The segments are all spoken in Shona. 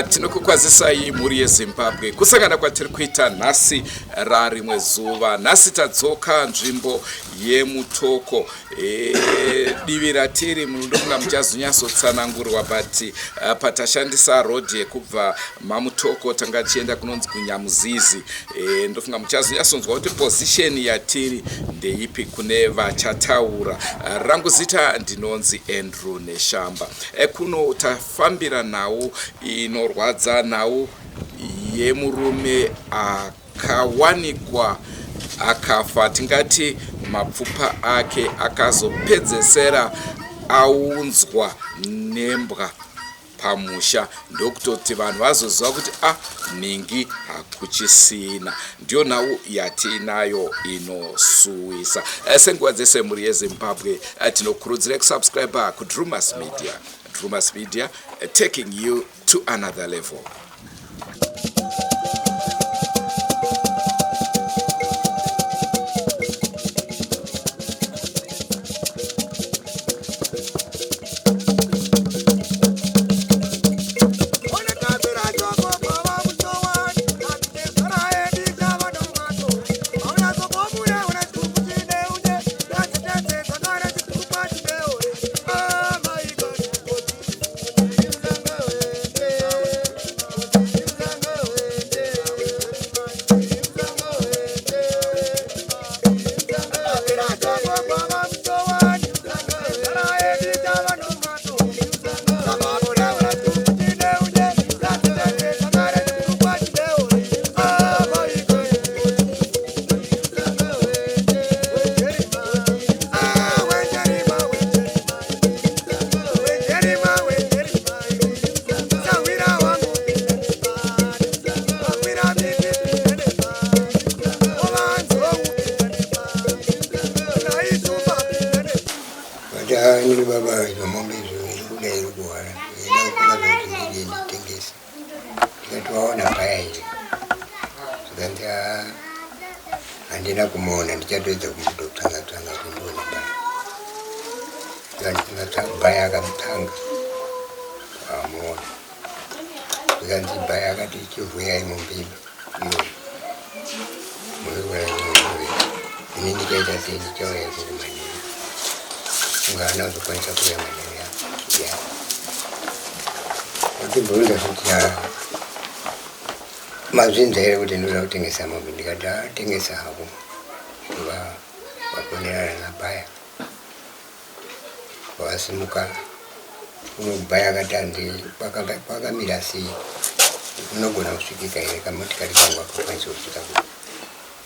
tinokukwazisai mhuri yeZimbabwe kusangana kwatiri kuita nhasi rarimwe zuva. Nhasi tadzoka nzvimbo yemutoko divi ratiri mundofunga muchazonyatsotsanangurwa but patashandisa rodhi yekubva mamutoko tanga tichienda kunonzi kunyamuzizi. Ndofunga muchazonyatsonzwa kuti position yatiri ndeipi kune vachataura. Rangu zita ndinonzi Andrew Neshamba. Kuno tafambira nhau inorwadza, nhau yemurume akawanikwa akafa, tingati mapfupa ake akazopedzesera aunzwa nembwa pamusha, ndokutoti vanhu vazoziva kuti ningi hakuchisina. Ndiyo nhau yatinayo inosuwisa. Senguva dzese mhuri yeZimbabwe tinokurudzira kusubscribe kuDrumas Media. Drumas Media, taking you to another level. Ni baba ngombe ile ilikuwa ina kuna zote zile tengesi tukaona paya ile tukaanza andina kumuona ndichatoedza kumutotanga kundiona paya baya akamutanga amuona tukanzi baya akati chivuya imombili ini ndikaita sei ndichauya kukumanya ngana uzokwanisa kuya maneno ya ndibvunza kuti mazvinza here kuti ndoda kutengesa mombe, ndikati tengesa hako kuva vakonerana nabhaya vasimuka unobhaya akati handi kwakamira sei unogona kusvikika here kamotikari kangu akakwanisa kusvika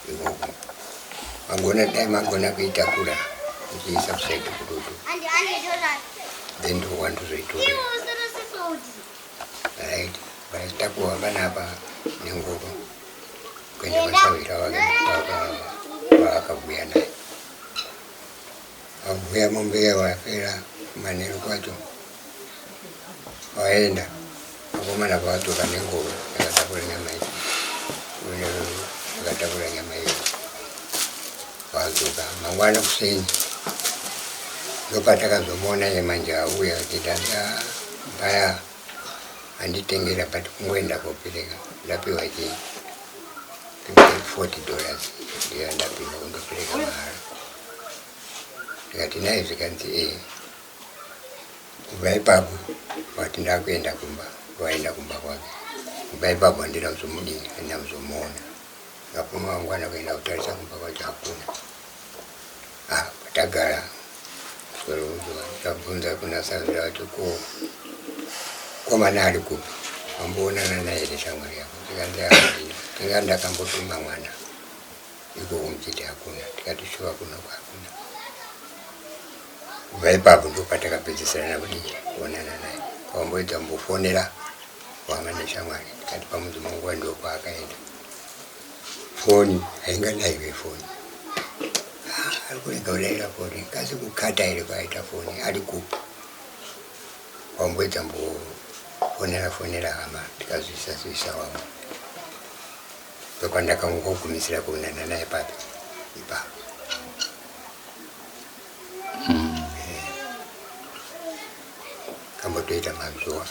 ikoko magona dai magona kuitakura uchiisa kusaidi kududu then ndowandozoitora right vaitakuwa vanapa nenguva kuenda masavira vakavuya naye vavuya mombeya vapera manheru kwacho vaenda vakomana vavatoka nenguva vakatakura nyama iyi vakatakura nyama iyi vadzoka mangwana kuseni ndopatakazomuona yemanje auya achitanda bhaya anditengera pati kungoenda kopereka ndapiwa chi $40 ndiyo ndapiwa kundopereka mahara. Ndikati naye zvikanzi kubva ipapo wati ndakuenda kumba, waenda kumba kwake. Kubva ipapo handina kuzomudii, handina kuzomuona. Ngapoma wangwana kuenda kutarisa kumba kwacho hakuna. Patagara ndikabvunza kuna savira kuti komana ari kupi, wamboonana naye here shamwari yako? Ndikanzi handina, ndinga ndakambotuma mwana iko kumuchiti hakuna. Ndikati shuwa kuno hakuna. Kubva ipapo ndopatakapedzisirana kudii kuonana naye. Kwamboita mbofonera wanga neshamwari, ndikati pamuzi mangu ndokwaakaenda. Foni haingadaiwe foni. Arikurega kulaira foni, kasi kukata here kwaita foni, ari kupi. Kwamboita mbofonera hama, ndikazvisa wangu. Ndokwandakangogumisira kuonana naye papi ipapo. kambotoita mazuva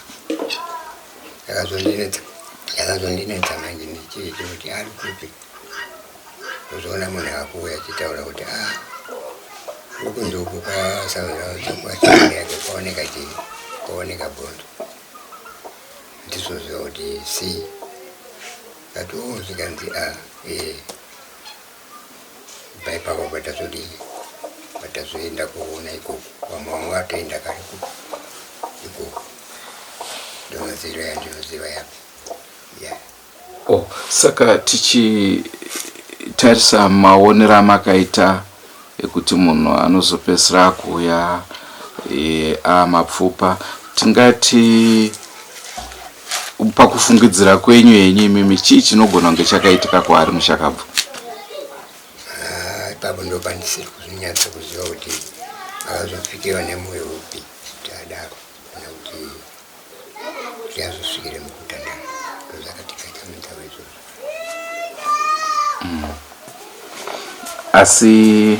yakazondinetsa manje ndichiti kuti ari kupi kuzoona munhu akuuya achitaura kuti ukunzoku kwasaura chakwachione yake kwaoneka bhondo ndizoziva kuti si katizikanzi paipako patazoenda kuona ikoko vamwe vatoenda kare ikoko ndomaziro yandinoziva yapo. Saka tichitarisa maonero amakaita ekuti munhu anozopedzisira kuuya amapfupa, tingati pakufungidzira kwenyu yenyu imimi chii chinogona kunge chakaitika kwaari muchakabva? Ipapo ndopandisiri kuzvinyatsa kuziva kuti akazosvikewa nemwoyo upi kuti adaro kana kuti azosvikire mukutandara ndozvakatikaita mutauro izvozvo. Asi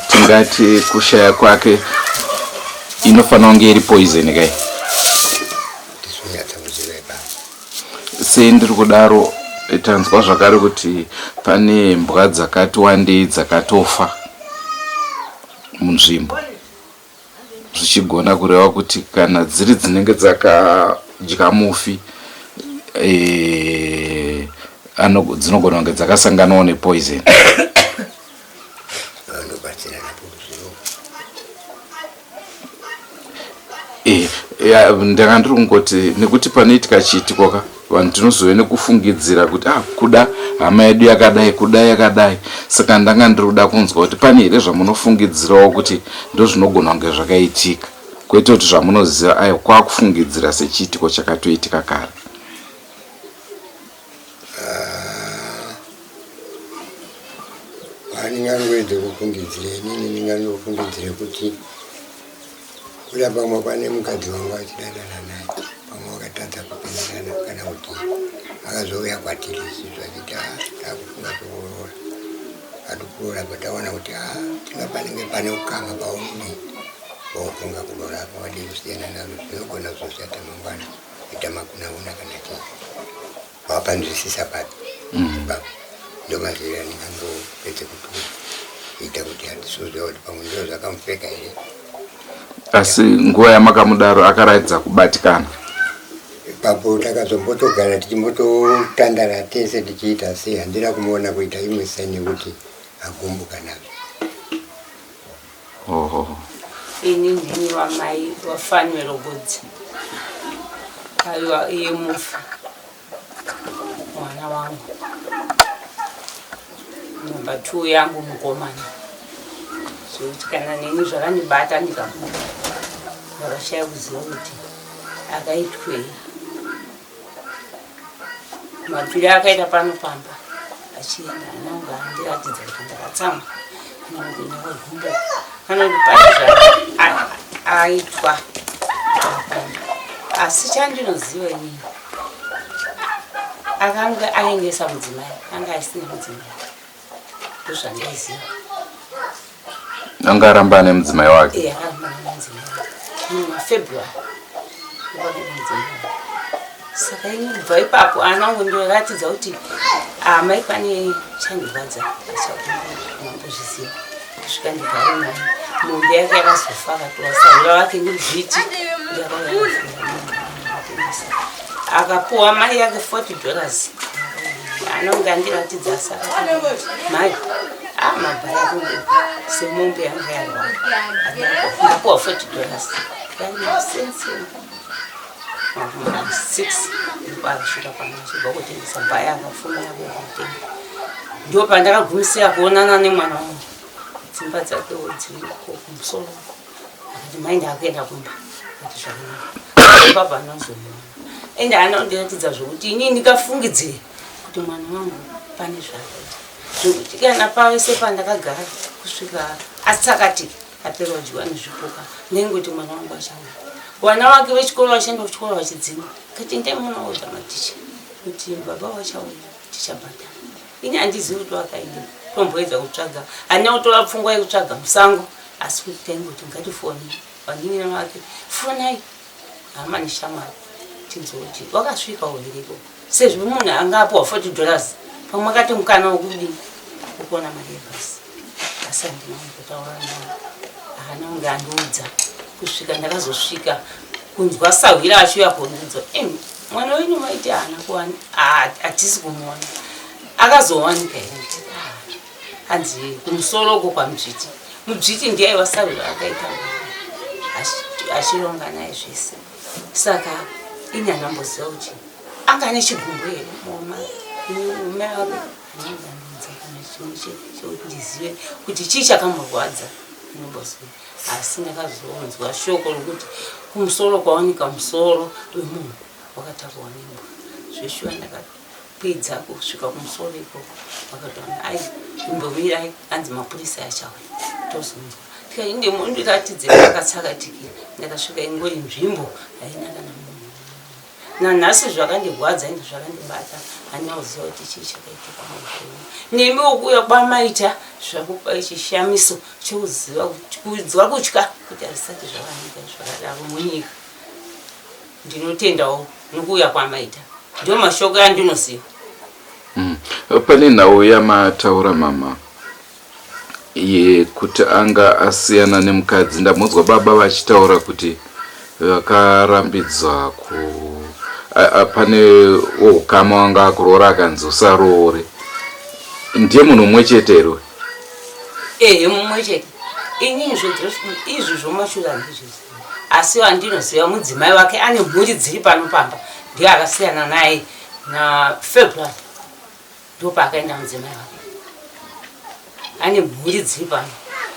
tingati kushaya kwake inofanira kunge iri poison kai? Ndizvinyatsa kuziva ipapo. Sendiri kudaro tanzwa zvakare kuti pane mbwa dzakati wandei dzakatofa munzvimbo, zvichigona kureva kuti kana dziri dzinenge dzakadya mufi dzinogona kunge dzakasanganawo nepoison. Ndanga ndiri kungoti nekuti panoitika chiitikoka vanhu tinozove nekufungidzira kuti kuda hama yedu yakadai, saka ndanga ndiri kuda kunzwa kuti pane here zvamunofungidzirawo kuti ndozvinogona kunge zvakaitika, kwete kuti zvamunoziva kwakufungidzira sechiitiko chakatoitika kare. Ndingangoedze kufungidzira inini ndingangofungidzira kuti kuda pamwe pane mukadzi wangu achidadana naye, pamwe wakatadza kupindirana kana kuti akazouya kwatiri sizvo achiti takufunga tokuroora atukuroora pataona kuti tingapanenge pane ukama paunini paufunga kuroora pawadi kusiyana nazvo zvinogona kuzoshata mangwana ita makunauna kana chii wapanzwisisa papi ndomazivira ndingangopedze kuita kuti handisoziva kuti pamwe ndiro zvakamupfeka here. Asi nguva yamakamudaro akaratidza kubatikana? Ipapo takazombotogara tichimbototandara tese tichiita sei, handina kumuona kuita imwe saini yekuti agumbuka nazvo. Ini ndini wamai wafanwelo godzi aiwa iye mufa mwana wangu namba 2 yangu mukomana, zvokuti kana neni zvakandibata ndikabuda ndakashaya kuziva kuti akaitwei. Mapiri akaita pano pamba achienda ananga andiratidza kuti ndakatsamwa kana kuti ndakagumbuka kana kuti pane zvaaitwa, asi chandinoziva inini akanga aengesa mudzimai, anga asina mudzimai, ndozvandaziva. Anga aramba nemudzimai wake? Aramba nemudzimai wake muFebruary wakaita mudzimai. Saka ini kubva ipapo anangu ndoratidza kuti mai pane chandirwadza, asi mambozviziva. Kusvika ndigare naye, mombe yake yakazofa akatora saura wake nevhiti akapuwa mai yake $40 anonga andiratidza. Saka mai mabhara kungu semombe yanga yarwara ndapuwa $40 6 ndipasvika panosvika kutengesa bhaya akafuma yake kutenga. Ndo pandakagumisira kuonana nemwana wangu, dzimba dzakewo dziri kumusoro, akati mai ndakaenda kumba kuti zvakanaka baba anozomuona ende anondiratidza zvokuti inini ndikafungidzire kuti mwana wangu pane zvaakaita zvokuti kana pavese pandakagara kusvika asakati apera kudyiwa nezvipuka ndengoti mwana wangu achauya. Vana vake vechikoro vachienda kuchikoro vachidzima kati ndaimunoudza maticha kuti baba vachauya tichabhadhara. Ini handizivi kuti wakaenda tomboedza kutsvaga, handina kutora pfungwa yekutsvaga musango, asi kuti taingoti ngatifoni vanini vake fonai hama neshamwari chinzoti wakasvika uiriko sezvo munhu angapiwa $40 pamwe akati mukana wokudini ukuona mari yebhasi asi handina kumbotaura naye haana kunge andiudza kusvika ndakazosvika kunzwa Sahwira achiuya kundiudza mwana wenyu maiti haana kuwani hatisi kumuona akazowanika here hanzi kumusoro uko kwaMudzviti Mudzviti ndiye aiwa Sahwira akaita achironga naye zvese saka ini handamboziva kuti anga ane chigumbu here mume ake ananganidza kana chimwe chekuti ndizive kuti chii chakamurwadza andamboziva asi ndakazonzwa shoko rokuti kumusoro kwawanika musoro wemunhu wakatakurwa nembwa zveshuwa ndakapedza kusvika kumusoro ikoko vakatoona ai imbomirai hanzi mapurisa achauya tozonzwa inde mondiratidze akatsakatikira ndakasvika ingori nzvimbo haina kana munhu nanhasi zvakandirwadza ende zvakandibata handina kuziva kuti chii chakaitika muupenyu nemi wokuuya kwamaita zvakupa chishamiso chokuziva kudzwa kutya kuti hazvisati zvakanika zvakadaro munyika ndinotendawo nokuuya kwamaita ndio mashoko andinoziva. Pane nhau yamataura mama kuti anga asiyana nemukadzi ndamunzwa baba vachitaura kuti vakarambidzwa pane ukama wanga akuroora akanzi usaroore ndiye munhu mumwe chete ero mumwe chete inini izvi zvomashura ndizviziva asi wandinoziva mudzimai wake ane mhuri dziri panopamba ndiye akasiyana naye naFebruary ndopaakaenda mudzimai wake ane mhuri dziri pano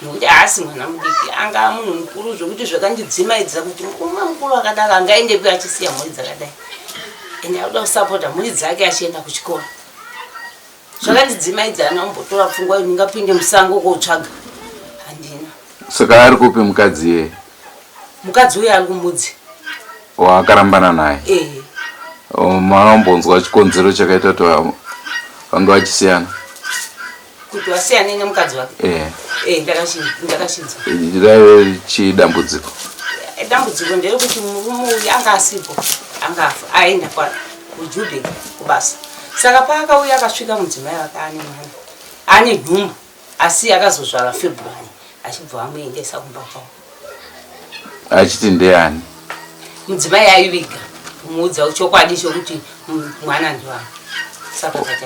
nokuti haasi mwana mudiki anga munhu mukuru zvokuti zvakandidzimaidza kuti umwe mukuru akadaro angaendepi achisiya mhuri dzakadai ende akuda kusapota mhuri dzake achienda kuchikora zvakandidzimaidza anambotora pfungwa ndingapinde musango kotsvaga handina saka ari kupi mukadzi yeye mukadzi uyo ari kumudzi waakarambana naye manombonzwa chikonzero chakaita kuti vanga vachisiyana kuti wasiyane nemukadzi wake ndakashinzwa raive chidambudziko dambudziko nderekuti murume uyu anga asipo angafa aenda kuJude kubasa saka paakauya akasvika mudzimai wake ane mwana ane nhumbu asi akazozvara February achibva amuendesa kumba kwavo achiti ndeyani mudzimai aiviga kumuudza chokwadi chokuti mwana ndiwani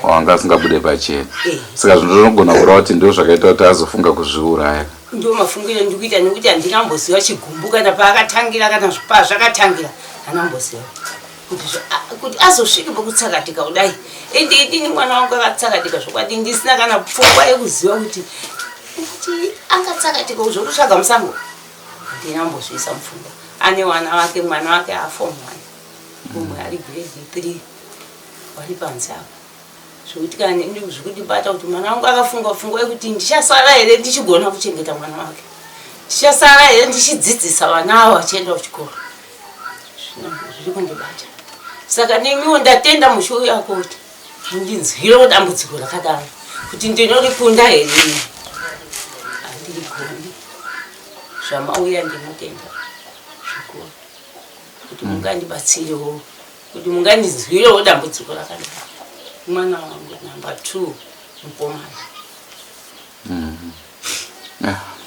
wanga asingabude pachena saka zvinogona kureva kuti ndio zvakaita kuti azofunga kuzviuraya ndio mafungiro ndikuita nekuti handinamboziva chigumbu kana paakatangira kana pazvakatangira handamboziva kuti azosvike pokutsakatika kudai ende idini mwana wangu akatsakatika zvokwadi ndisina kana pfungwa yekuziva kuti angatsakatika zvokutsvaga musango handinambozvisa mupfungwa ane wana wake mwana wake aform 1 umwe ari grade 3 wari panzi apo zvokuti kana zvokundibata kuti mwana wangu akafunga pfungwa yekuti ndichasara here ndichigona kuchengeta mwana wake ndichasara here ndichidzidzisa vana avo vachienda kuchikoro zviri kundibata saka nemiwo ndatenda musho yako kuti ndinzwire dambudziko rakadaro kuti ndinorikunda here handirigoni zvamauya ndinotenda zvikuru kuti mungandibatsirewo kuti mungandinzwirewo dambudziko rakadaro mwana wangu namba 2 mukomana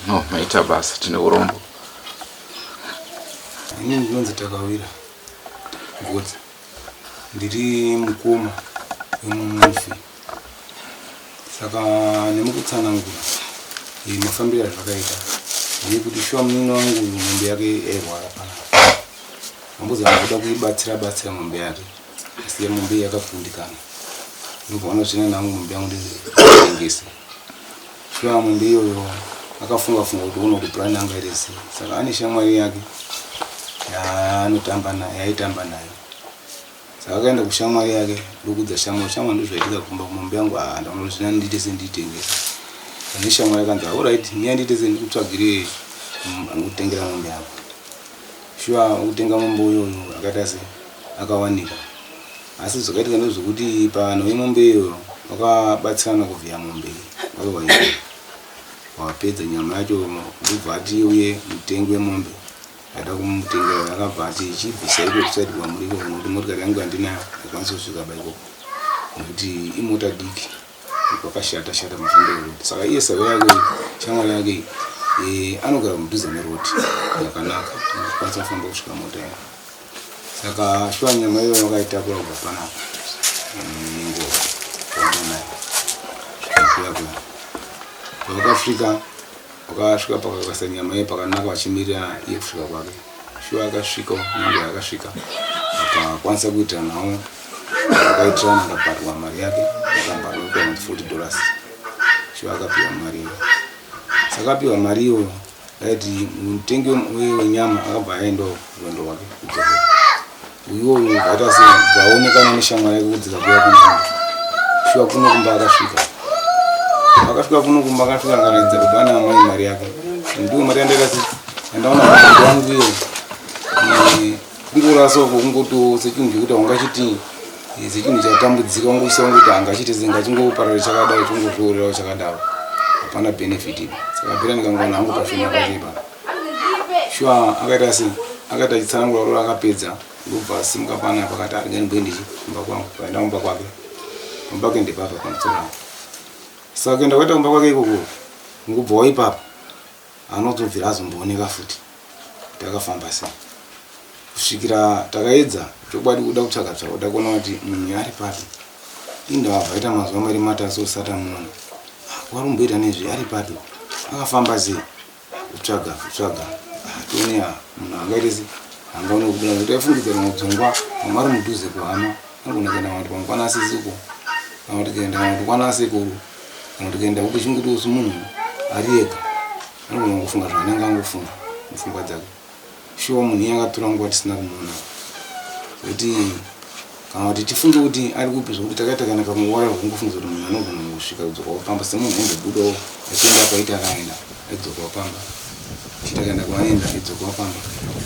no maita basa tine urombo ini ndinonzi Takawira Godzi ndiri mukoma wemufi saka nemukutsanangura mafambiro azvakaita ndikuti shuwa munini wangu mombe yake yairwara pana ambozama kuda kuibatsira mombe yake asi mombe yakapfundikana ndobvaona zvina nangu mombe yangu nditengese shuwa mombe iyoyo akafunga kuti uno kupurani anga irese saka ane shamwari yake yaitamba nayo saka akaenda kushamwari yake ndokudza shamwari ndozvaitika kumba mombe yangu ndaona zvina ndite senditengesa ane shamwari akanzi alright niya ndite sendikutsvagire kutengera mombe yako shuwa kutenga mombe uyoyo akaita se akawanika asi zvakaitika ndozvokuti pano wemombe iyoyo wakabatsirana kuvhiya mombe wapedza nyama yacho ndobva ati uye mutengi wemombe Ada kumutengera yakabva ati chibvisa iko kusati kwamuriko kuti motikari yangu andinayo akwanisa kusvika baiko nekuti imota diki kwakashata mafambo erodi. Saka iye sava yake shamwari yake anogara mudhuze nerodi yakanaka kwanisa kufamba kusvika mota yake. Saka shwa nyama iyo yakaitakura kubva panapa ningo wakasvika wakasvika pakakasa nyama iye pakanaka vachimirira iye kusvika kwake. Shuwa akasvika nyanga yakasvika akakwanisa kuita nawo akaitirana akabharwa mari yake akabharwa kwa $40. Shuwa akapiwa mari iyo. Saka apiwa mari iyo aiti mutengi wenyama akabva aenda rwendo rwake kudzokera. Uyo akaita segaonekana neshamwari yake kudzika kuya kumba. Shuwa kuno kumba akasvika. Akasvika kuno kumba akasvika akaridza kuti ana amai mari yake. Ndiwo mari yandaita andaona mari wangu iyo. Kungorasoko kungoto sechinhu chekuti ungachiti sechinhu chatambudzika ungoisa kuti angachiti zingachingoparara chakadai chingozviorerawo chakadaro hapana benefit. Saka pera ndikangona hangu pashoma pachepa. Shuwa akaita sei akaita achitsanangura roro akapedza ndobva asimuka pana pakati ari ngembendichi kumba kwangu kaenda kumba kwake. Kumba kwake ndepapa pamutsora. Saka kuenda kwaita kumba kwake ikoko ngobvawo ipapo anotobvira azombooneka futi kuti akafamba sei. Kusvikira takaedza chokwadi kuda kutsvaga kuda kuona kuti munhu ari papi. Indabva aita mazuva mari matatu osati amuona. Warumboita nezve ari papi akafamba sei kutsvaga toone munhu angaita sei angaona kubuda kuti aifungidza mudzongwa mwari mudhuze kuhama angona kuenda kuti pamukwanasi ziko kana kuti kuenda kuti kwanasi kuru kana kuti kuenda uko chinguti munhu ari ega anogona kufunga zvaanenge angofunga mupfungwa dzake. Shuwa munhu yangatora nguva tisina kumuona kuti kana kuti tifunge kuti ari kupi zvokuti takaita kana kamuwara kungofunga kuti munhu anogona kusvika kudzoka wapamba semunhu aingobudawo achienda kwaita akaenda aidzoka wapamba chita kaenda kwaenda aidzoka wapamba.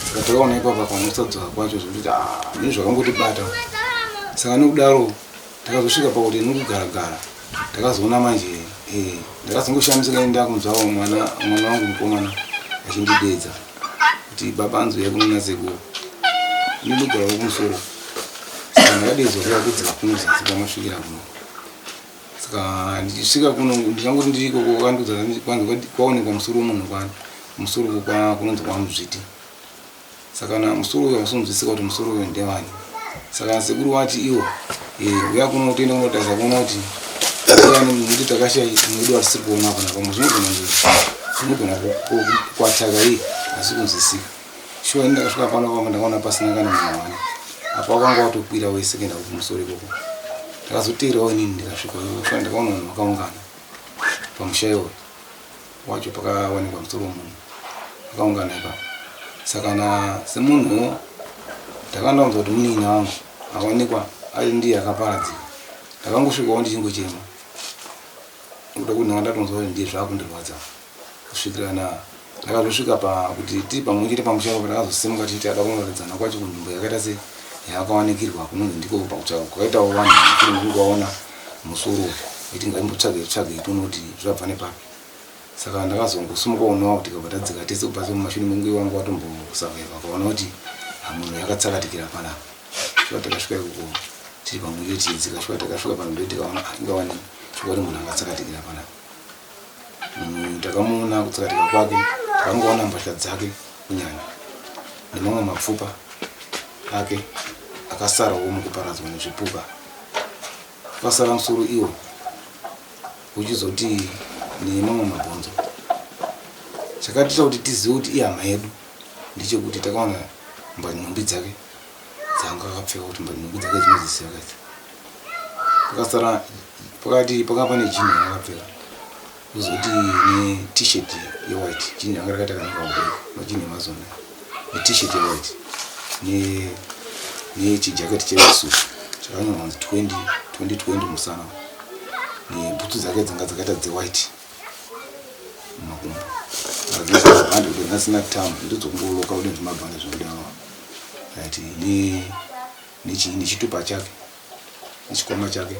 Saka takaona ipapa pamusadzoka kwacho zvokuti zvinhu zvakangotibata. Saka nokudaro takazosvika pakuti nokugaragara takazoona manje ndakazongoshamisa kaenda kunzwawo mwana wangu mukomana achindidedza kuti baba anzwe yakunona sekuru ndinogara kumusoro. Saka ndakadedzwa kuya kudzika kuno zasi pamasvikira kuno. Saka ndichisvika kuno ndikangoti ndiri ikoko kwandudza kwaonekwa musoro womunhu kwani musoro kunonzi kwamuzviti. Saka musoro uyo wasonzwisika kuti musoro uyo ndewani. Saka sekuru wati iwo uya kuno toenda kunotarisa kuona kuti kuti takashaya mwedu asiri kuona pana pamwe zvinogona kwataka iyi asi kunzwisika. Shuwa ndakasvika pano pamwe ndakaona pasina kana munhu wani. Apa wakanga watokwira wese kuenda kumusoro ikoko. Ndakazoteerawo inini ndikasvika shuwa ndakaona munhu wakaungana pamushayo wacho pakawanikwa musoro womunhu akaungana ipapo. Saka semunhu ndakandaunza kuti munini wangu awanikwa ari ndiye akaparadzika. Ndakangosvikawo ndichingochema kuda kuti ndatonzwa kuti ndiye zvakundirwadza kusvikira ndakazosvika pakuti tiri pamwe chete pamushayo ndakazosimuka titi ada kunoredzana kwacho kunzvimbo yakaita se yakawanikirwa kunonzi ndiko pakutsvaga kwakaitawo vanhu kuri ndikuwaona musoro iti ngaimbotsvage toona kuti zvabva nepapi. Saka ndakazongosumukaonawo kuti kabva tadzika tese kubva semumashure menguva wangu watombosavhaiva kaona kuti munhu yakatsakatikira panapa. Shuwa takasvika ikoko tiri pamwe chete tichidzika. Shuwa takasvika panzvimbo tikaona ingawani chokwadi munhu akatsakatikira panapa. Takamuona kutsakatika kwake takangoona mbasha dzake kunyanya nemamwe mapfupa ake akasarawo mukuparadzwa nezvipuka. Kwasara musoro iwo uchizoti nemamwe mabhonzo. Chakatiita kuti tizive kuti ihama yedu ndechekuti takaona nhumbi dzake dzanga akapfeka kuti nhumbi dzake dzinozisiya kaidzi. Pakasara pakati pakapa nejini yakapfeka kuzoti ne-t-shirt ye-white jini yanga rakaita kanaka majini emazona ne-t-shirt ye-white nechijaketi chesusu chakanyorwa kunzi 2020 musana nebhutsu dzake dzanga dzakaita dze-white mumakumbo. Bhandi kuti nasina tamu ndizokungoloka kuti ndimabhandi zvokudawa ati nechitupa chake nechikwama chake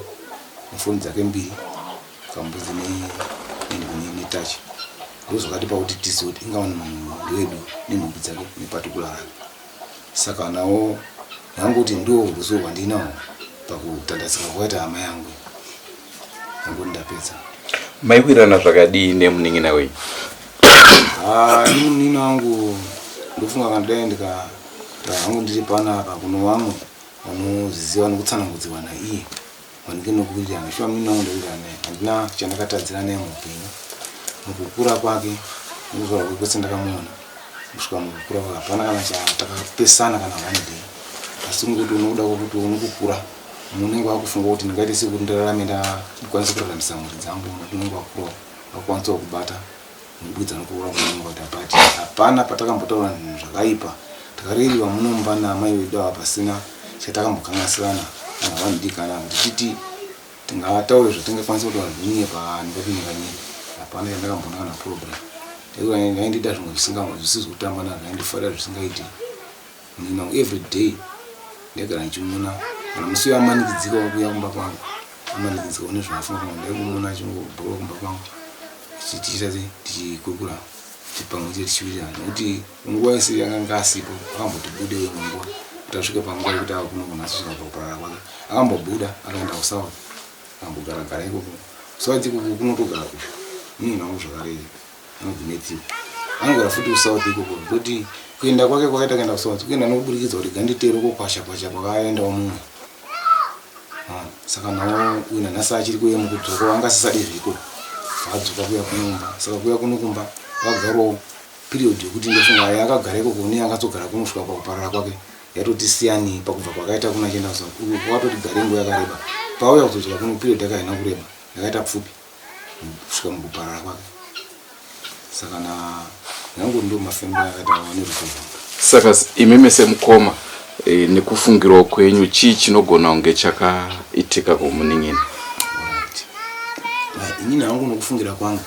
nefoni dzake mbiri kambudzi netachi ndozvakatipa kuti tizive kuti ingava munhu wedu nenhumbi dzake neparticular. Saka nawo ndangoti ndo ruzivo rwandinawo pakutandasika kwaita hama yangu yangu ndapedza. Maiwirana zvakadii nemunin'ina wenyu? Munin'ina wangu ndofunga kana dai ndikagara hangu ndiri panapa kuno vamwe vanoziva nekutsanangudziwa naiye vanenge nokuwirirana. Shuwa munin'ina wangu ndawirirana naye handina chandakatadzira naye muupenyu. Mukukura kwake nokuzvarwa kwake kwese ndakamuona kusvika mukukura kwake hapana kana chatakapesana kana vanidei, asi kungoti unoda kuti unokukura unenge wakufunga kuti ndingaite sekuti ndararame ndikwanise kuraramisa mhuri dzangu. Unenge wakura wakwanisa kubata mubudza nokukura kwangu kuti apati hapana patakambotaura zvinhu zvakaipa takareriwa munomba namai vedu ava pasina chatakambokanganisirana kana vanidikana kuti titi tingataure zvatingakwanisa kuti vanhuinye pandipapinyika nyika. Hapana chandakambona kana problem. Ndaindida zvimwe zvisizi kutamba nazvo, ndaindifarira zvisingaiti. Munin'ina wangu every day ndagara ndichimuona kana musi amanikidzika wakuuya kumba kwangu amanikidzika une zvaafunga kwangu ndaikumuona achingobhuka kumba kwangu tichikurukura pamwe chete tichiwirirana nekuti nguva yese yakanga asipo akambotibude imwe nguva kuti asvike panguva yekuti ava kuno kunhasi kusvika pakuparara kwake akambobuda akaenda kusouth akambogara ikoko. South ikoko kunotogara kusho munin'ina wangu zvakare anogumetiwa anogara futi kusouth ikoko kuti kuenda kwake kwakaita kuenda kusouth kuenda nokuburikidza kuti ganditero kokwasha kwakaendawo mumwe. Saka nawo uyu nanhasi achiri kuuya mukudzoka angasisade zviko adzoka kuuya kunomba. Saka kuuya kuno kumba akagarawo period yekuti ndofunga aye akagara ikoko ne akatsogara kunosvika pakuparara kwake yatoti siyani pakubva kwakaita kuna chienda kusouth. Uku kwatoti gare nguva yakareba pauya kuzodzika kuno period yakaina kureba yakaita pfupi kusvika mukuparara kwake. Saka nangu ndo mafembo akaita neruzivo. Saka imi semukoma nekufungirawo kwenyu chii chinogona kunge chakaitika kumunin'ina? Inini hangu nokufungira kwangu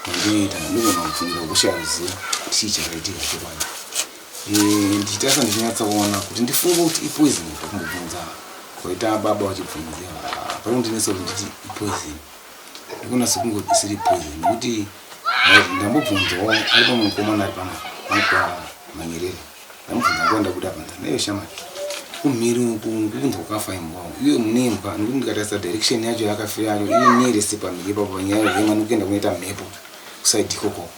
ndoita ndogona kufungira kushaya ruzivo kuti chii chakaitika chokwadi. Ndichitasa ndichinatsakuona kuti ndifunga kuti ipoison pakumbobvunza kwaita baba vachibvunzira panondinesa kuti nditi ipoison ndikuona sekunge isiri poison nekuti ndambobvunzawo ari pamwe mukomana ari panapa Manyerere ndamubvunza ngoenda kuda panza nayo shamati kumhiri uku kunzwa kwakafa imbwa iwe munembwa nekuti ndikatarisa direction yacho yakafira yacho inerese pamhiri ipapo panyaya yema nokuenda kunoita mhepo kusaidi ikoko.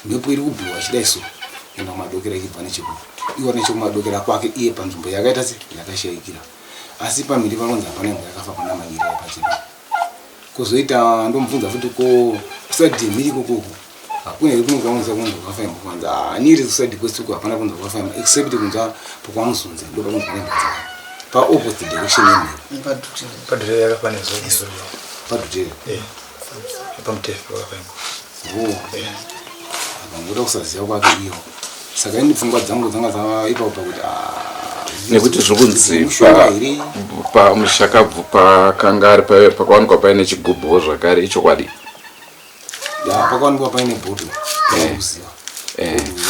Mhepo iri kubhuwa achidai so enda kumadokera ichibva nechekupo iwa nechekumadokera kwake iye panzvimbo yakaita se yakashayikira asi pamhiri panonzi hapana imbwa yakafa pana Manyerere pachena. Kozoita ndomubvunza futi ko kusaidi mhiri ikoko hakuna iri kunokwanisa kunzwa kwakafa imbwa kwanza haniri kusaidi kwesituko hapana kunzwa kwakafa imbwa except kunzwa pokwamusonze ndo pakunzwa imbwa dzake pa opposite direction yemhiri padhutere yakafa nezo padhutere pamutefe wakafa imbwa akangoda kusaziva kwake iyo. Saka ini pfungwa dzangu dzanga dzava ipapo pakuti nekuti zvokunzi pamushakabvu pakanga ari pakawanikwa paine chigubhuwo zvakare ichokwadi pakawanikwa paine bhodho kuziva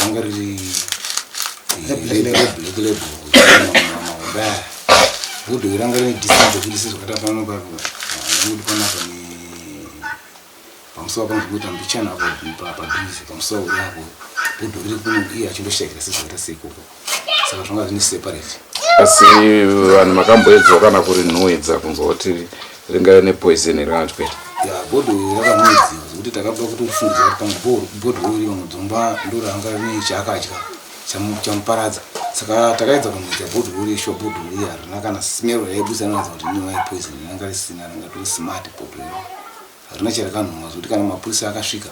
ranga riri black label bhodho iranga rine distance yekuti sizvakata pano nekuti panapa pamusoro panzvi kuita mbichana apo padhuze pamusoro uri apo bhodho riri kuno iye achindoshaikira sezvakaita seikoko. Saka zvanga zvine separate. Asi vanhu makamboedzawo kana kurinhuhwidza kunzwa kuti ringave nepoison ringatwera? Bhodho rakanhuhwidziwa zvokuti takabva kutofungidzira kuti pamwe bhodho riri mudzimba ndo ranga rine chaakadya chamuparadza. Saka takaedza kunhuhwidza bhodho riri shuwa bhodho riri harina kana smero yaibusa inoratidza kuti inowa poison ranga risina ranga tori smart bhodho riri harina charakanhuhwa zvokuti kana mapurisa akasvika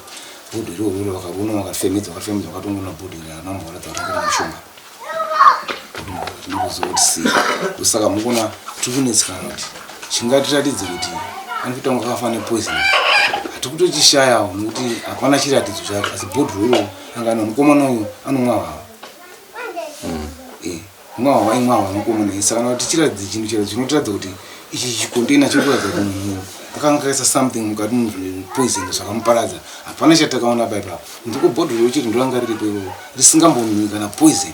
bhodho iroro vakaona vakafemedza vakatongoona bhodho iri harina mboratidza kuti ranga mushonga ndokuzoti saka mukona tikunetsekana kuti chingatiratidze kuti anokuita ngakafa nepoison hatikutochishayawo nekuti hapana chiratidzo chake asi bhodho iroro angana mukomana uyu anomwa hwava mwa hwava imwa hwava mukomana uyu. Saka kuti chiratidze chinhu chero chinotiradza kuti ichi chikontena chirikuratidza kuti munhu akanga kaisa something mukati mupoison zvakamuparadza hapana chatakaona paipapo ndiko bhodho iroro chete ndoranga riripo iroro risingambonwi kana poison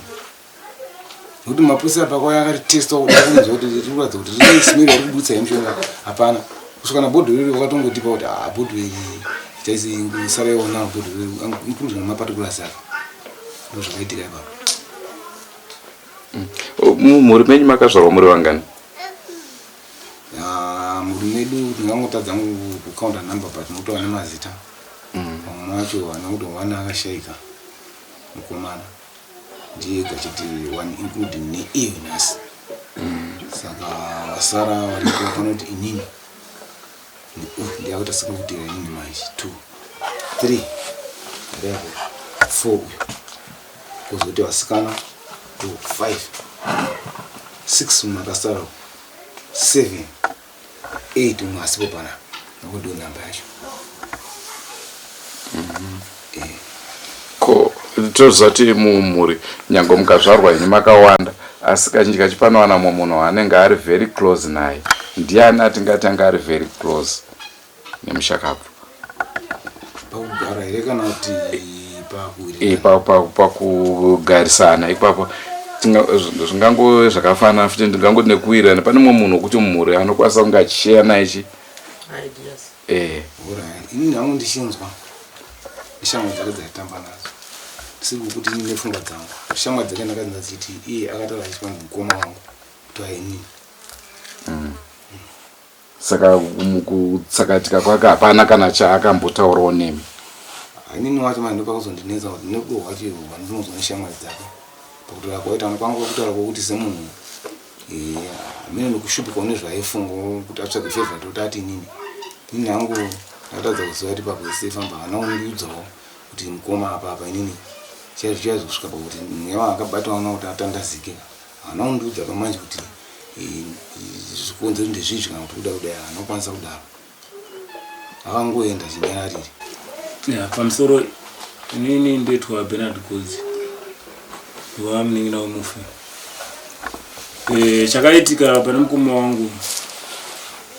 nekuti mapurisa pakauya akaritesta kuda kunzwa kuti ririkuratidza kuti rine smero ririkubudisa yemushonga hapana. Kusvika na bhodho riri vakatongotipa kuti bhodho iri taisi saraiona bhodho riri inclusion nemaparticulars aka ndozvakaitika ipapo. Muri menyu makazvarwa muri vangani? Muri medu ndingangotadza kukaunda number but ndinotova nemazita. Vamwe vacho vanokuti wana akashaika mukomana ndiye gachiti one including neiyo nhasi. Saka vasara varipo vanoti inini ndiyakuita sekuvutira inini manje 2 3 4 uyu kuzoti vasikana 5 6 mumwe akasara 7 8 mumwe asipo panapa nokuti namba yacho. Ko tozati mumuri nyange mukazvarwa ini makawanda asi kazhinji kacho panowana mumwe munhu anenge ari very close naye. Ndiani atingati anga ari very close nemushakabva pakugara here kana kuti pakugarisana ipapo zvingango zvakafanana futi ndingangoti nekuwirirana. Pane mumwe munhu wekuti mumhuri anokwanisa kunge achisheya naye ini ndangu ndichinzwa neshamwa dzake dzaitamba nadzo ndisiri kuti ini nepfungwa dzangu shamwa dzake ndakadzinza dziti iye akataura achipanga mukoma wangu kuti aini. Saka mukutsakatika kwake hapana kana chaakambotaurawo nemi? Inini wacho manje ndopakuzondinetsa kuti nekudo wacho vandinozwa neshamwa dzake pakutaura kwaita kwangu kutaura kwokuti semunhu mine nokushupika nezvaaifunga kuti atsvage favor kuti ati inini hangu ndakatadza kuziva kuti pabwese famba hana undiudzawo kuti mukoma apa inini chazosvika pakuti mwewa akabatwa ana kuti atandazike hana undiudza pamanje kuti zvikonzero ndezvizvi kana kuti kuda kudai anokwanisa kudaro akangoenda chinyararire. Pamusoro inini ndoitwa Bernard Godzi wamunin'ina wemufi. Chakaitika pane mukoma wangu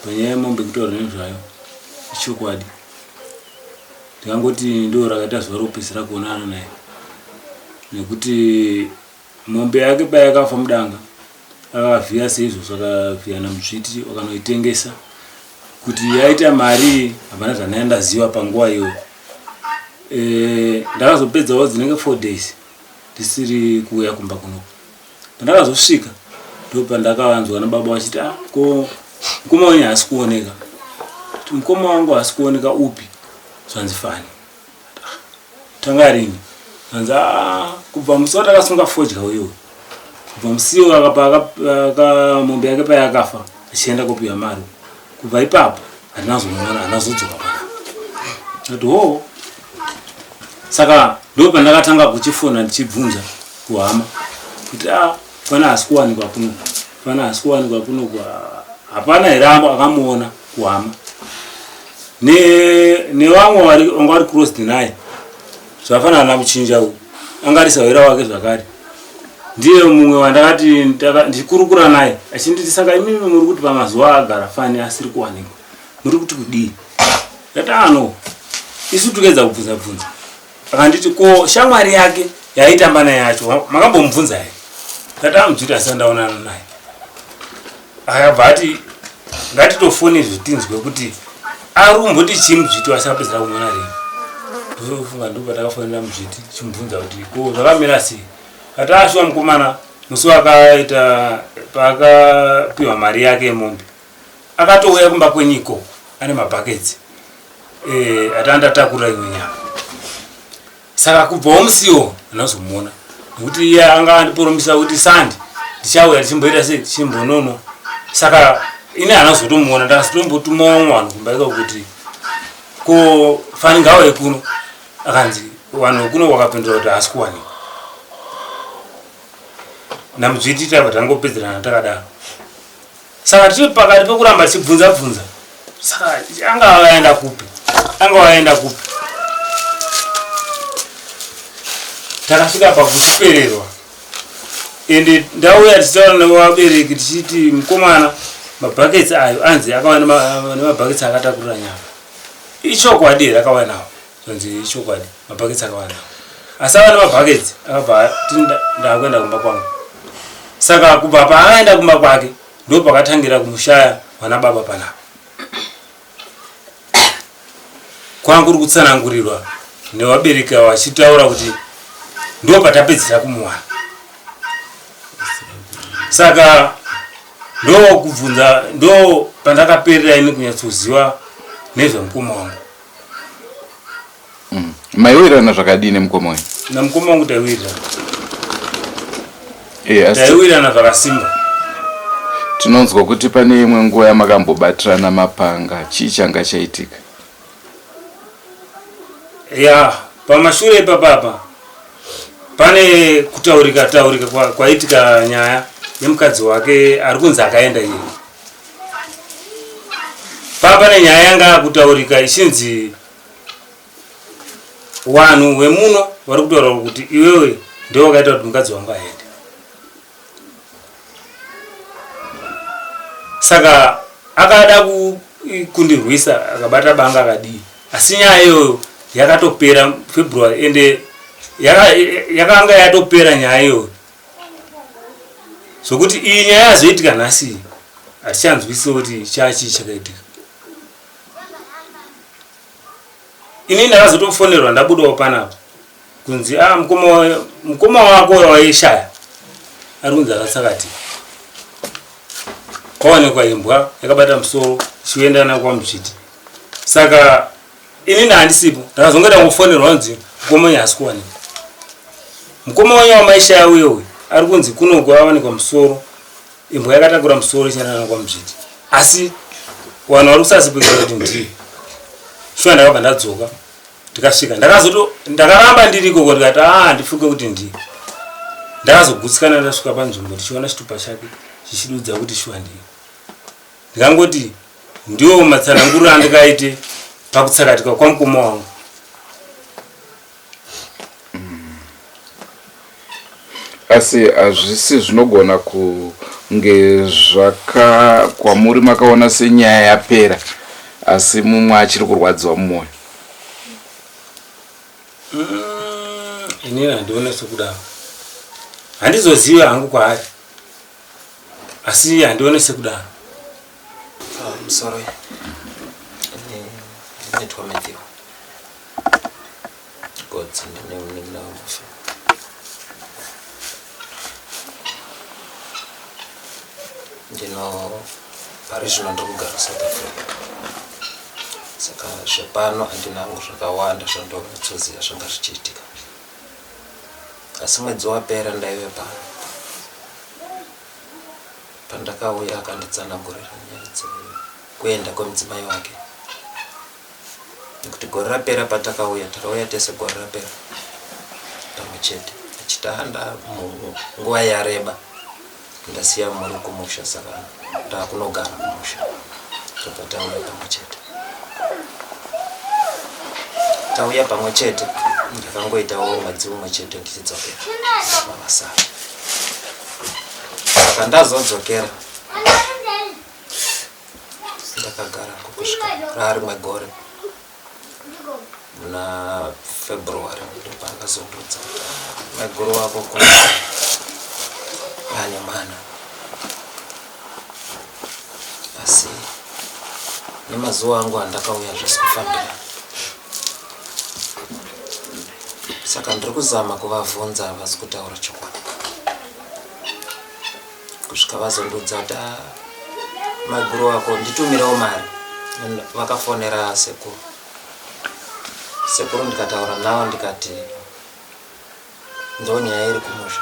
panyaya yemombe kutaura nezvayo ichokwadi. Ndingangoti ndo rakaita zuva rokupedzisira kuonana naye nekuti mombe yake payakafa mudanga akavhiya seizvozvo akavhiya namutsviti wakanoitengesa kuti yaita mari hapana zvandaziva panguva iyoyo. Ndakazopedzawo dzinenge 4 days ndisiri kuuya kumba kuno. Pandakazosvika ndopandakavanzwa nababa vachiti ko mukoma wenyu haasi kuoneka. Kuti mukoma wangu haasi kuoneka upi? Zvanzi Fani. Tanga rini? Zvanzi kubva musi watakasunga fodya uyo. Kubva musiwo mombe yake payakafa achienda kopiwa mari. Kubva ipapo handinazomona handinazodzoka pana. Ndati saka ndo pandakatanga kuchifona ndichibvunza kuhama kuti fana haasi kuwanikwa kuno, fana haasi kuwanikwa kuno, hapana here akamuona kuhama. Nevamwe vanga vari crossed naye zvafanana namuchinja uyu anga ari sawira wake zvakare. Ndiye mumwe wandakati ndichikurukura naye achinditi saka imimi muri kuti pamazuva agara Fani asiri kuwanikwa muri kuti kudii? Ndati isu tukedza kubvunza akanditi ko shamwari yake yaitamba naye yacho makambomubvunza here? Ndati mudziti asati ndaonana naye. Akabva ati ngatitofone zvitinzwe kuti arumboti chimudzviti wasakapedzera kumona rini. Ndofunga ndo patakafonera mudzviti chimubvunza kuti ko zvakamira sei. Kati ashuwa mukomana musi wakaita pakapiwa mari yake yemombe akatouya kumba kwenyiko ane mabhaketsi atandatakurira imwe nyama. Saka kubvawo musiwo ndinozomuona nekuti iye anga andiporomisa kuti Sandi ndichauya tichimboita sei tichimbonono. Saka ine hanazotomuona ndakazotombotumawo vanhu kumba iko kuti ko Fani ngauye kuno. Akanzi vanhu vekuno wakapindura kuti haasi kuwanikwa. Namudzviti tabva tangopedzerana takadaro. Saka tiri pakati pekuramba tichibvunza saka anga waenda kupi? Takasvika pakupererwa ende ndauya tichitaura nevabereki tichiti mukomana mabhaketsi ayo anzi akauya nemabhaketsi akatakurira nyama. Ichokwadi here akauya nawo? Zvanzi ichokwadi mabhaketsi akauya nawo. Asi ava nemabhaketsi akabva ndakuenda kumba kwangu. Saka kubva paakaenda kumba kwake ndo pakatangira kumushaya wana baba panapa. Kwangu kuri kutsanangurirwa nevabereki vachitaura kuti ndo patapedzera kumuwana. Saka ndo kubvunza ndo pandakaperera ini kunyatsoziva nezvemukoma wangu. Maiwirirana zvakadini mukoma wenyu? Namukoma wangu taiwirirana. Asi taiwirirana zvakasimba. tinonzwa kuti pane imwe nguva yamakambobatirana mapanga. Chii changa chaitika? Ya, pamashure ipapapa pane kutaurika kwaitika nyaya yemukadzi wake ari kunzi akaenda iye. Pane nyaya yanga kutaurika ichinzi wanhu wemuno vari kutaura kuti iwewe ndiwe wakaita kuti mukadzi wangu aende. Saka akada kundirwisa akabata banga akadii. Asi nyaya iyoyo yakatopera February ende yakanga yatopera nyaya iyoyo. Sokuti iyi nyaya yazoitika nhasi hatichanzwisi kuti chachii chakaitika. Ini ndakazotofonerwa ndabudawo panapa kunzi mukoma wako waishaya ari kunzi akatsakati. Kwaonekwa imbwa yakabata musoro chiendana kwaMuzviti. Saka ini ndandisipo ndakazonge ndangofonerwa kunzi mukoma wenyu haasi kuwanikwa. Mukoma wenyu wamaishaya uyewe ari kunzi kunogwa wawanikwa musoro, imbwa yakatakura musoro ichiendana kwaMuzviti. Asi vanhu vari kusazipikira kuti ndiye. Shuwa ndakabva ndadzoka ndikasvika ndakaramba ndiriko kuti ndikati ndifunge kuti ndiye. Ndakazogutsikana ndasvika panzvimbo ndichiona chitupa chake chichidudza kuti shuwa ndiye. Ndikangoti ndiwo matsananguriro andikaite pakutsakatika kwamukoma wangu. Asi hazvisi zvinogona kunge kwamuri makaona senyaya yapera asi mumwe achiri kurwadziwa mumwoyo. Inini handione sekudaro. Handizoziva hangu kwaari asi handione sekudaro. Sorry. Ndinetwa Matthew. God's ndine muningina wamufa. Ndino parishino ndokugara South Africa. Saka zvepano handinangu zvakawanda zvandonatsoziva zvanga zvichiitika. Asi mwedzi wapera ndaive pano. Pandakauya akanditsanangurira nyaya dzekuenda kwemudzimai wake. Nekuti gore rapera patakauya takauya tese gore rapera pamwe chete. Achitanda nguva yareba ndasiya muri kumusha saka ndakunogara kumusha. Topatauya pamwe chete. Tauya pamwe chete ndakangoitawo mwedzi umwe chete ndichidzokera mabasa. Saka ndazodzokera ndakagara kusvika rarimwe gore muna February ndopakazondudza magoro wako pane mana. Asi nemazuva angu andakauya zvisi kufambira. Saka ndiri kuzama kuvabvunza havasi kutaura chokwadi. Kusvika vazondudza kuti maguru wako nditumirawo mari. Vakafonera sekuru. Sekuru ndikataura navo ndikati ndo nyaya iri kumusha.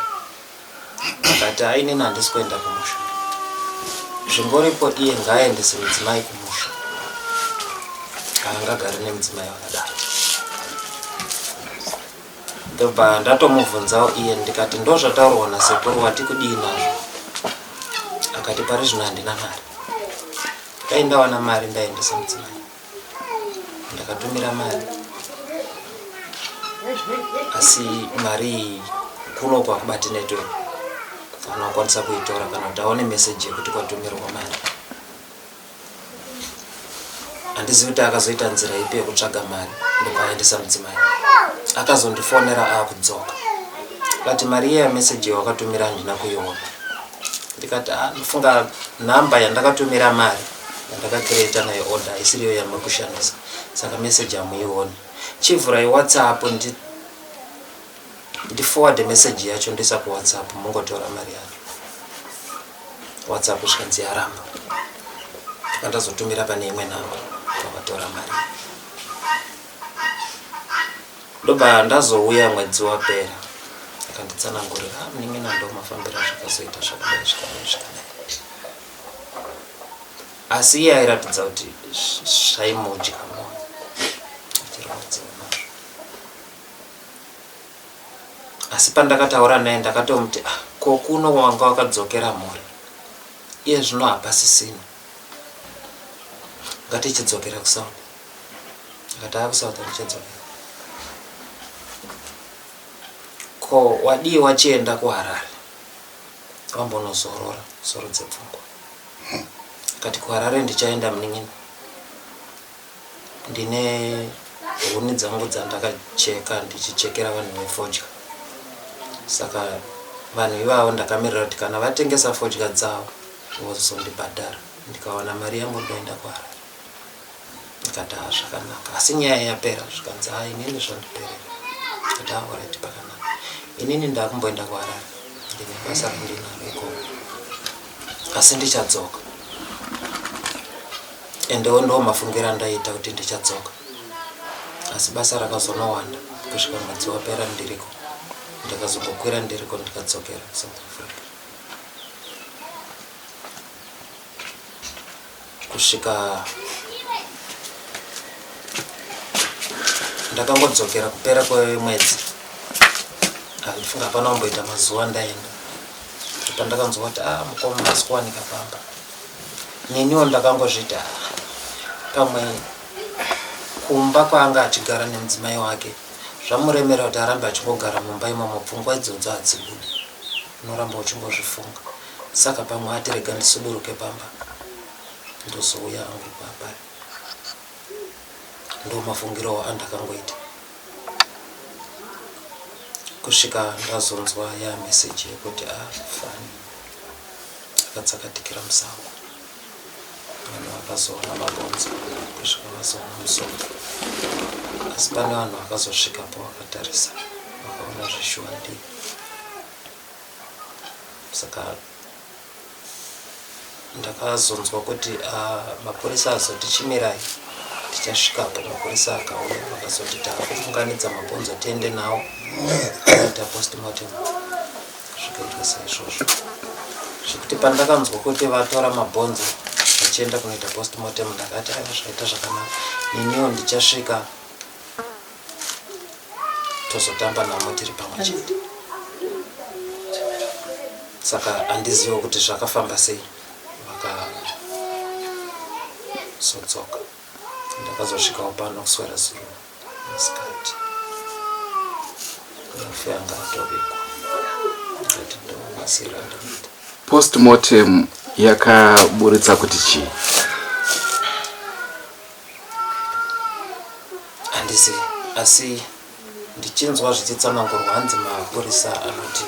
Akati inini handisi kuenda kumusha. Zvimboripo iye ngaaendese mudzimai kumusha. Haangagari nemudzimai wakadaro. Ndobva ndatomubvunzawo iye ndikati ndo zvataurwa nasekuru wati kudii nazvo. Akati pari zvino handina mari. Dai ndawana mari ndaendesa mudzimai. Ndakatumira mari. Asi mari kuno kwakubati network. Kana ukwanisa kuitora kana kuti aone message yekuti kwatumirwa mari. Handizivi kuti akazoita nzira ipi yekutsvaga mari ndopaendesa mudzimai. Akazondifonera akudzoka. Kati mari iya message wakatumira handina kuiona. Ndikati ndofunga namba yandakatumira mari yandakakreata nayo order isiriyo yamuri kushandisa. Saka message hamuioni. Chivhurai WhatsApp ndi forward message yacho ndisa ku WhatsApp mungotora mari yacho WhatsApp zvikanzi yaramba kandazotumira pane imwe namba kwakatora mari ndoba ndazouya mwedzi wapera akanditsanangurira muningi ndo mafambira zvakazoita zvakadai asi iye airatidza kuti zvaimudya mwoyo asi pandakataura naye ndakatomuti ko kuno wanga wakadzokera mhuri iye zvino hapasisina ngatichidzokera kuSouth akati akuSouth ndichidzokera ko wadii wachienda kuHarare wambonozorora soro dzepfungwa akati kuHarare ndichaenda muningi ndine huni dzangu dzandakacheka ndichichekera vanhu vefodya saka vanhu ivavo ndakamirira kuti kana vatengesa fodya dzavo vozondibhadhara ndikawana mari yangu ndoenda kuHarare ndikati zvakanaka asi nyaya yapera zvikanzi inini zvandiperera kuti alright pakanaka inini ndakumboenda kuHarare ndine basa randinaro ikoko asi ndichadzoka endewo ndo mafungiro andaita kuti ndichadzoka asi basa rakazonowanda kusvika mwedzi wapera ndiriko ndakazokwira ndiriko ndikadzokera kuSouth Africa kusvika ndakangodzokera kupera kwemwedzi ndifunga hapana kumboita mazuva ndaenda pandakanzwa kuti mukoma masikuwanika pamba neniwo ndakangozviti pamwe kumba kwaanga achigara nemudzimai wake zvamuremera kuti arambe achingogara mumba imomo pfungwa idzodzo hadzibudi unoramba uchingozvifunga saka pamwe atirega ndisuduruke pamba ndozouya angu papari ndo mafungiro andakangoita kusvika ndazonzwa ya message yekuti fani akatsakatikira musango vanhu vakazoona mabonzo kusvika vazoona musoro asi pane vanhu vakazosvikapo vakatarisa vakaona zvishuwa ndii saka ndakazonzwa kuti mapurisa azotichimirai tichasvikapo mapurisa akauya vakazoti takufunganidza mabonzo tiende nawo kuita postmortem zvikaitwa saizvozvo zvekuti pandakanzwa kuti vatora mabonzo vachienda kunoita postmortem ndakati zvaita zvakanaka neniwo ndichasvika tozotamba namo tiri pamwe chete saka handizivo kuti zvakafamba sei vakazodzoka ndakazosvikawo pano kuswera zuro masikati mufi anga atobikwa ngati ndomasira ndoita postmortem yakaburitsa kuti chii handizivi asi ndichinzwa zvichitsanangurwa hanzi mapurisa anoti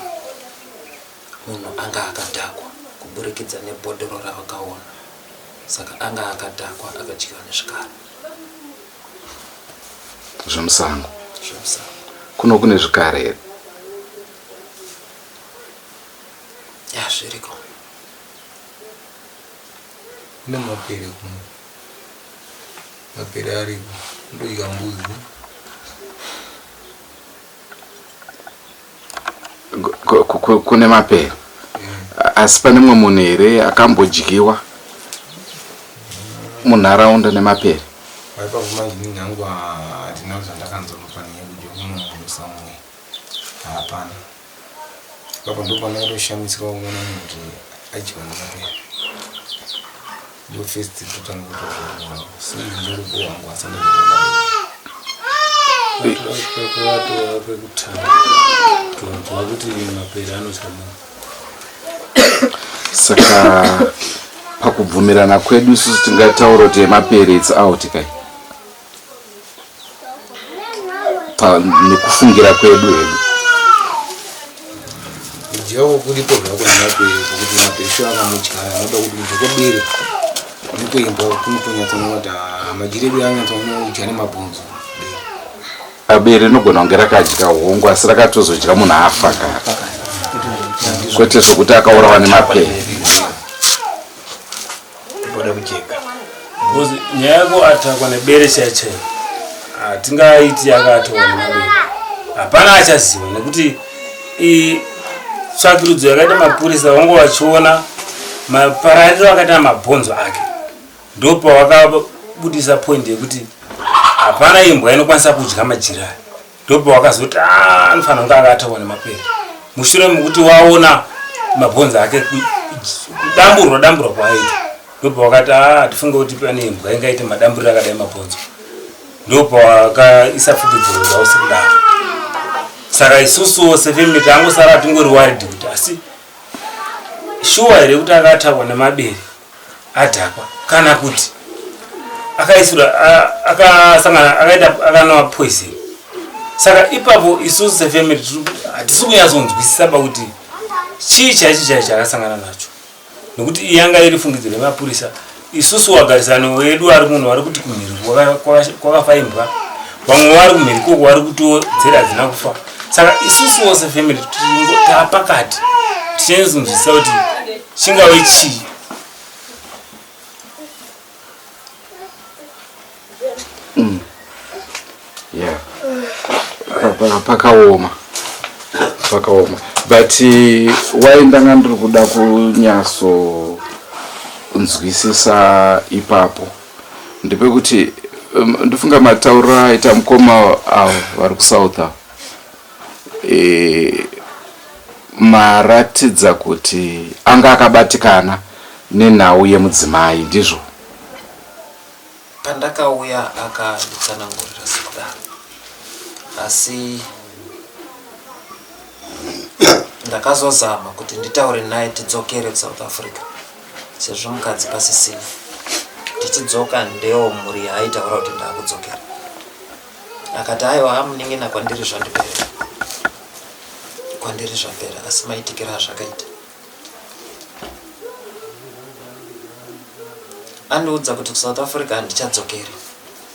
munhu anga akadhakwa kuburikidza nebhodhoro ravakaona saka anga akadhakwa akadyiwa nezvikara zvemusango kuno kune zvikara here zviriko kune mapere kuno mapere ariko ndoika mbuzi kune mapere asi pane mumwe munhu here akambodyiwa munharaunda nemapere vaipavumanje nyangu hatina zvandakanzonopaniye kudya kunomusamwe hapana ipapo ndopanaitoshamisa kuona munhu kuti adyiwa nemapere ndo first totanga kutoa sinjinguko wangu asandaaatoa kwekutanga tozwa kuti mapere anochama saka pakubvumirana kwedu isusu tingataura kuti mapere its out kai nekufungira kwedu hedu ijawo kulipo zvako nemapere kuti mapere sho akamutyaya anoda kuti muzvokobere nikuimba kunotonyatsoona kuti majiredu anyatsoona kudya nemabhonzo abere rinogona kunge rakadya hongu asi rakatozodya munhu afa kare, kwete zvokuti akaurawa nemapere. Nyaya yekuatakwa nebere chaichaio hatingaiti yakaatwa nemabere, hapana achaziva, nekuti tsvakirudzo yakaita mapurisa vange vachiona maparariro akaita mabhonzo ake, ndopa wakabudisa poindi yekuti hapana imbwa inokwanisa kudya majirani, ndopa wakazoti anofanira kunge akaatwa nemapere. Mushure mekuti waona mabhonzo ake kudamburwa kwaaita, ndopa wakati hatifunge kuti pane imbwa ingaite madamburiro akadai mabhonzo, ndopa wakaisa fukidziro rao sekudaro. Saka isusuwo sefamily tangosara atingori worried kuti asi shuwa here kuti akatakwa nemabere adhakwa kana kuti akaisura akanwa poison. Saka ipapo isusu sefamily hatisi kunyatsonzwisisa pakuti chii chaicho chakasangana nacho, nekuti iyi yanga iri fungidziro yemapurisa. Isusu wagarisano wedu ari munhu wari kuti kumhiri kwakafa imbwa, vamwe vari kumhiri koko vari kutodzera hadzina kufa. Saka isusu wose family tapakati tichenzonzwisisa kuti chingave chii. Pakaoma but waindanga ndiri kuda kunyaso nzwisisa ipapo ndepekuti ndifunga matauro aita mukoma avo vari kusouth maratidza kuti anga akabatikana nenhau yemudzimai, ndizvo? Pandakauya akanditsanangurira sekudaro, asi ndakazozama kuti nditaure naye tidzokere kuSouth Africa sezvo mukadzi pasisina. Tichidzoka ndeo mhuri yaitaura kuti ndakudzokera. Akati aiwa amuningina kwandiri zvandipera, kwandiri zvapera, asi maitikira azvakaita. Andiudza kuti kuSouth Africa handichadzokeri,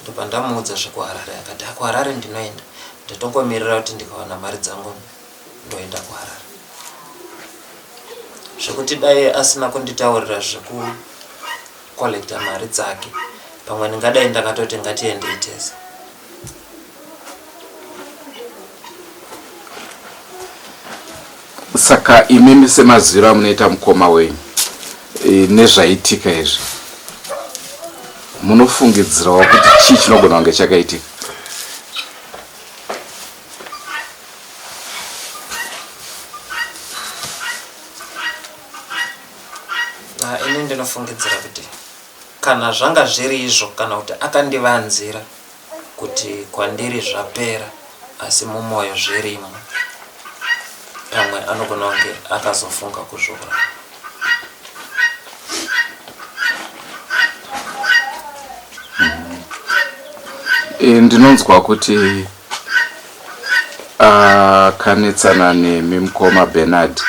ndopandamuudza zvekuHarare. Akati kuHarare ndinoenda, nditongomirira kuti ndikawana mari dzangu ndoenda kuHarare. Zvekuti dai asina kunditaurira zvekukolekta mari dzake, pamwe ndingadai ndakatoti ngatiende itese. Saka imimi semaziro amunoita mukoma wenyu nezvaitika izvi, munofungidzirawo kuti chii chinogona kunge chakaitika? Ini ndinofungidzira kuti kana zvanga zviri izvo, kana kuti akandivanzira kuti kwandiri zvapera asi mumwoyo zvirimo, pamwe anogona kunge akazofunga kuzviuraya. Ndinonzwa kuti akanetsana nemi mukoma Bernard,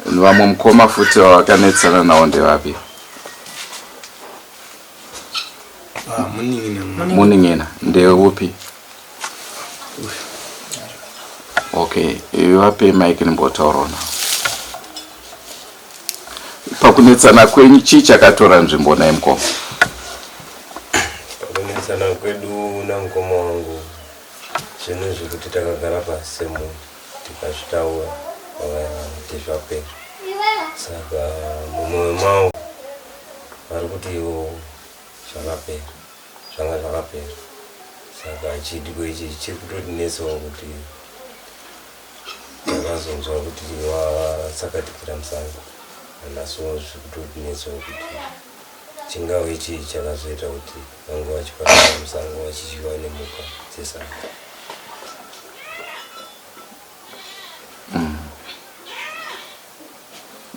vamwe mukoma futi vakanetsana nawo ndevapi? Muning'ina ndeupi? Okay, vape mike nimbotaurawo nawo. Pakunetsana kwenyu chii chakatora nzvimbo naye mukoma? Pakunetsana kwedu namukoma wangu zvinhu zvekuti takagara pasi semunhu tikazvitaura kuti zvapera. Saka mumwoyo mavo vari kuti iwo zvakapera, zvanga zvakapera. Saka chidiko ichi chiri kutotinetsawo kuti takazonzwa kuti wasakatikira musango, nasiwo zviri kutotinetsawo kuti chingave chii chakazoita kuti vange vachikwatira musango vachichiva nemhuka dzesango.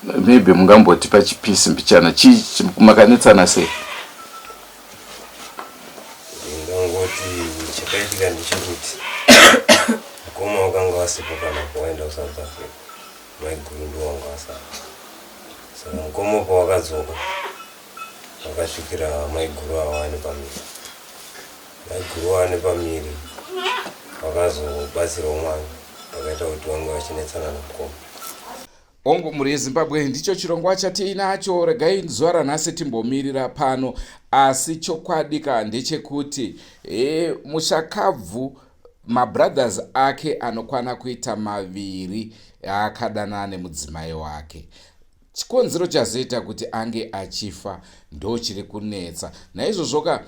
Maybe mungamboti pachipisi mbichana chii makanetsana sei? Ndingangoti chakaitika ndechekuti mukoma wakanga wasipo kana kuwaenda kuSouth Africa, maiguru ndiwo wanga wasara. Saka mukoma pawakadzoka wakasvikira maiguru awane pamiri. Maiguru awane pamiri vakazobatsirawo mwana vakaita kuti vange vachinetsana nomukoma. Ongo muri yeZimbabwe ndicho chirongwa chatiinacho. Regai zuva ranhasi timbomirira pano, asi chokwadika ndechekuti Mushakabvu mabrothers ake anokwana kuita 2 akadana nemudzimai wake. Chikonzero chazoita kuti ange achifa ndo chiri kunetsa. Naizvozvoka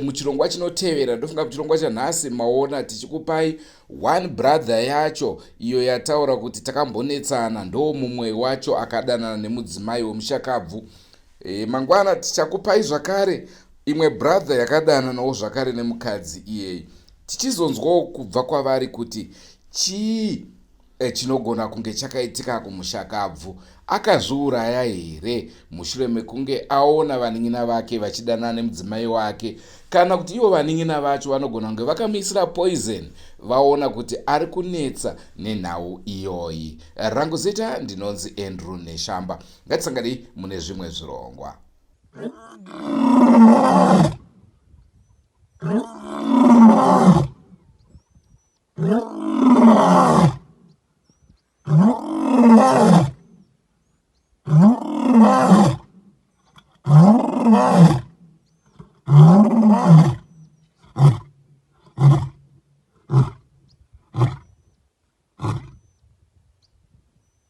muchirongwa chinotevera ndofunga kuti chirongwa chanhasi maona tichikupai 1 brother yacho iyo yataura kuti takambonetsana, ndo mumwe wacho akadanana nemudzimai weMushakabvu. Mangwana tichakupai zvakare imwe brother yakadananawo zvakare nemukadzi iyeyi, tichizonzwawo kubva kwavari kuti chii chinogona kunge chakaitika kuMushakabvu. Akazviuraya here mushure mekunge aona vanin'ina vake vachidanana nemudzimai wake, kana kuti ivo vanin'ina vacho vanogona kunge vakamuisira poison vaona kuti ari kunetsa nenhau iyoyi. Rangu zita ndinonzi Andrew Neshamba. Ngatisanganei mune zvimwe zvirongwa. No.